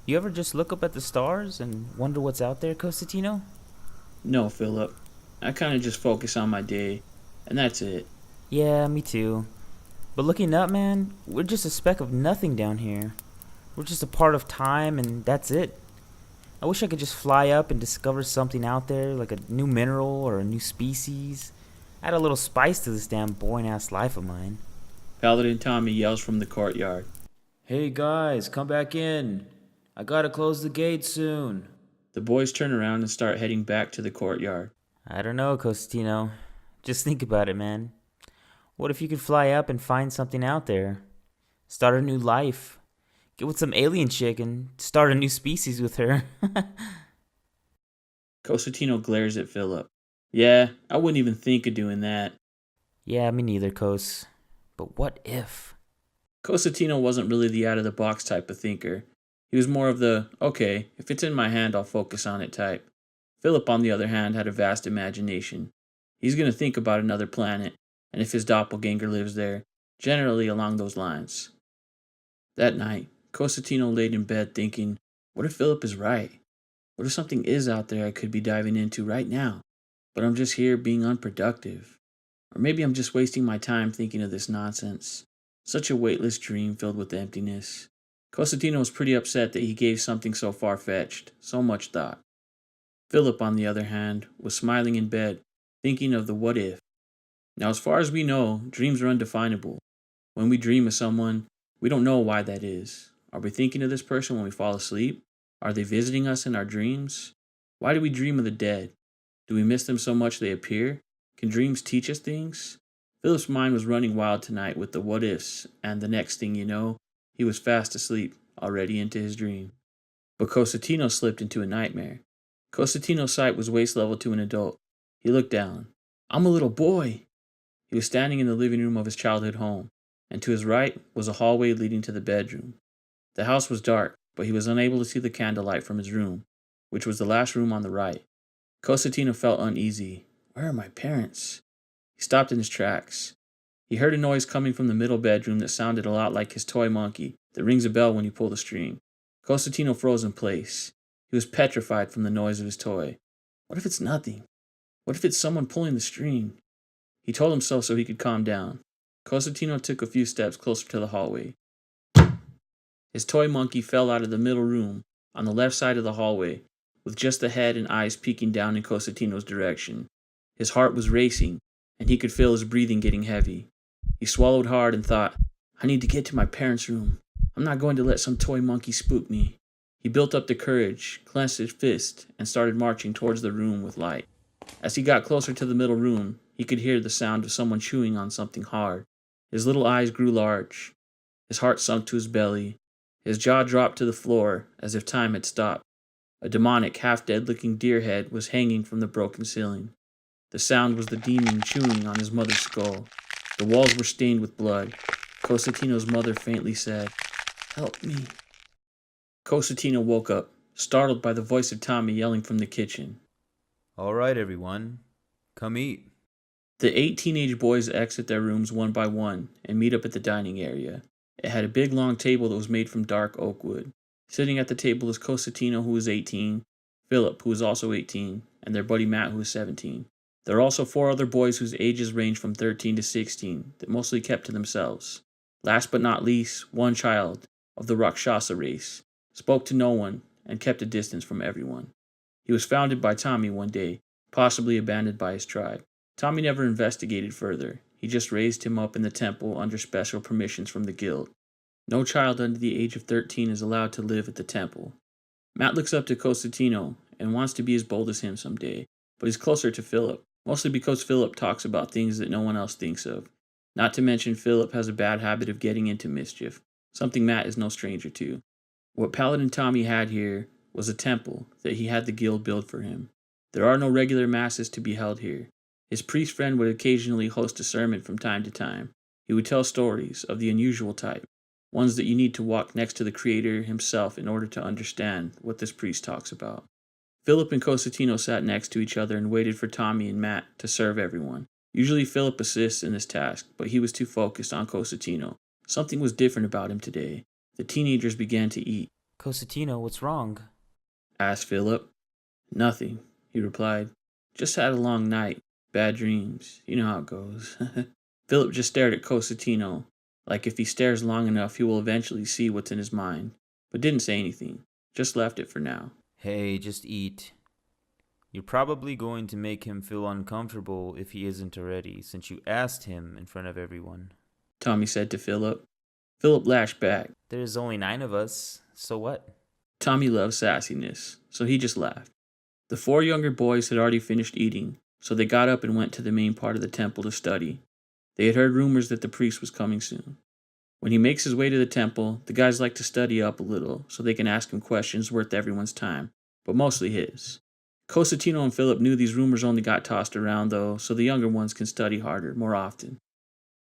You ever just look up at the stars and wonder what's out there, Cosetino? No, Philip. I kind of just focus on my day, and that's it. Yeah, me too. But looking up, man, we're just a speck of nothing down here. We're just a part of time, and that's it. I wish I could just fly up and discover something out there, like a new mineral or a new species. Add a little spice to this damn boring ass life of mine. Paladin Tommy yells from the courtyard. Hey guys, come back in. I gotta close the gate soon. The boys turn around and start heading back to the courtyard. I don't know, Cosetino. Just think about it, man. What if you could fly up and find something out there? Start a new life. Get with some alien chick and start a new species with her. Cosetino glares at Philip. Yeah, I wouldn't even think of doing that. Yeah, me neither, Cos. But what if? Cosetino wasn't really the out of the box type of thinker. He was more of the, okay, if it's in my hand, I'll focus on it type. Philip, on the other hand, had a vast imagination. He's going to think about another planet, and if his doppelganger lives there, generally along those lines. That night, Cosetino laid in bed thinking, what if Philip is right? What if something is out there I could be diving into right now, but I'm just here being unproductive? Or maybe I'm just wasting my time thinking of this nonsense. Such a weightless dream filled with emptiness. Cosetino was pretty upset that he gave something so far-fetched so much thought. Philip, on the other hand, was smiling in bed, thinking of the what if. Now, as far as we know, dreams are undefinable. When we dream of someone, we don't know why that is. Are we thinking of this person when we fall asleep? Are they visiting us in our dreams? Why do we dream of the dead? Do we miss them so much they appear? Can dreams teach us things? Philip's mind was running wild tonight with the what ifs, and the next thing you know, he was fast asleep, already into his dream. But Cosetino slipped into a nightmare. Cosetino's sight was waist level to an adult. He looked down. I'm a little boy! He was standing in the living room of his childhood home, and to his right was a hallway leading to the bedroom. The house was dark, but he was unable to see the candlelight from his room, which was the last room on the right. Cosetino felt uneasy. Where are my parents? He stopped in his tracks. He heard a noise coming from the middle bedroom that sounded a lot like his toy monkey that rings a bell when you pull the string. Cosetino froze in place. He was petrified from the noise of his toy. What if it's nothing? What if it's someone pulling the string? He told himself so he could calm down. Cosetino took a few steps closer to the hallway. His toy monkey fell out of the middle room on the left side of the hallway, with just the head and eyes peeking down in Cosetino's direction. His heart was racing, and he could feel his breathing getting heavy. He swallowed hard and thought, I need to get to my parents' room. I'm not going to let some toy monkey spook me. He built up the courage, clenched his fist, and started marching towards the room with light. As he got closer to the middle room, he could hear the sound of someone chewing on something hard. His little eyes grew large. His heart sunk to his belly. His jaw dropped to the floor as if time had stopped. A demonic, half-dead-looking deer head was hanging from the broken ceiling. The sound was the demon chewing on his mother's skull. The walls were stained with blood. Cosetino's mother faintly said, Help me. Cosetino woke up, startled by the voice of Tommy yelling from the kitchen. Alright, everyone. Come eat. The 8 teenage boys exit their rooms one by one and meet up at the dining area. It had a big long table that was made from dark oak wood. Sitting at the table is Cosetino, who was 18, Philip, who was also 18, and their buddy Matt, who was 17. There are also 4 other boys whose ages range from 13 to 16 that mostly kept to themselves. Last but not least, one child of the Rakshasa race spoke to no one and kept a distance from everyone. He was founded by Tommy one day, possibly abandoned by his tribe. Tommy never investigated further. He just raised him up in the temple under special permissions from the guild. No child under the age of 13 is allowed to live at the temple. Matt looks up to Cosetino and wants to be as bold as him someday, but he's closer to Philip, mostly because Philip talks about things that no one else thinks of. Not to mention Philip has a bad habit of getting into mischief, something Matt is no stranger to. What Paladin Tommy had here was a temple that he had the guild build for him. There are no regular masses to be held here. His priest friend would occasionally host a sermon from time to time. He would tell stories of the unusual type, ones that you need to walk next to the Creator himself in order to understand what this priest talks about. Philip and Cosetino sat next to each other and waited for Tommy and Matt to serve everyone. Usually Philip assists in this task, but he was too focused on Cosetino. Something was different about him today. The teenagers began to eat. Cosetino, what's wrong? asked Philip. Nothing, he replied. Just had a long night. Bad dreams. You know how it goes. Philip just stared at Cosetino, like if he stares long enough he will eventually see what's in his mind, but didn't say anything. Just left it for now. Hey, just eat. You're probably going to make him feel uncomfortable if he isn't already, since you asked him in front of everyone. Tommy said to Philip. Philip lashed back. There's only 9 of us, so what? Tommy loved sassiness, so he just laughed. The 4 younger boys had already finished eating, so they got up and went to the main part of the temple to study. They had heard rumors that the priest was coming soon. When he makes his way to the temple, the guys like to study up a little so they can ask him questions worth everyone's time, but mostly his. Cosetino and Philip knew these rumors only got tossed around, though, so the younger ones can study harder, more often.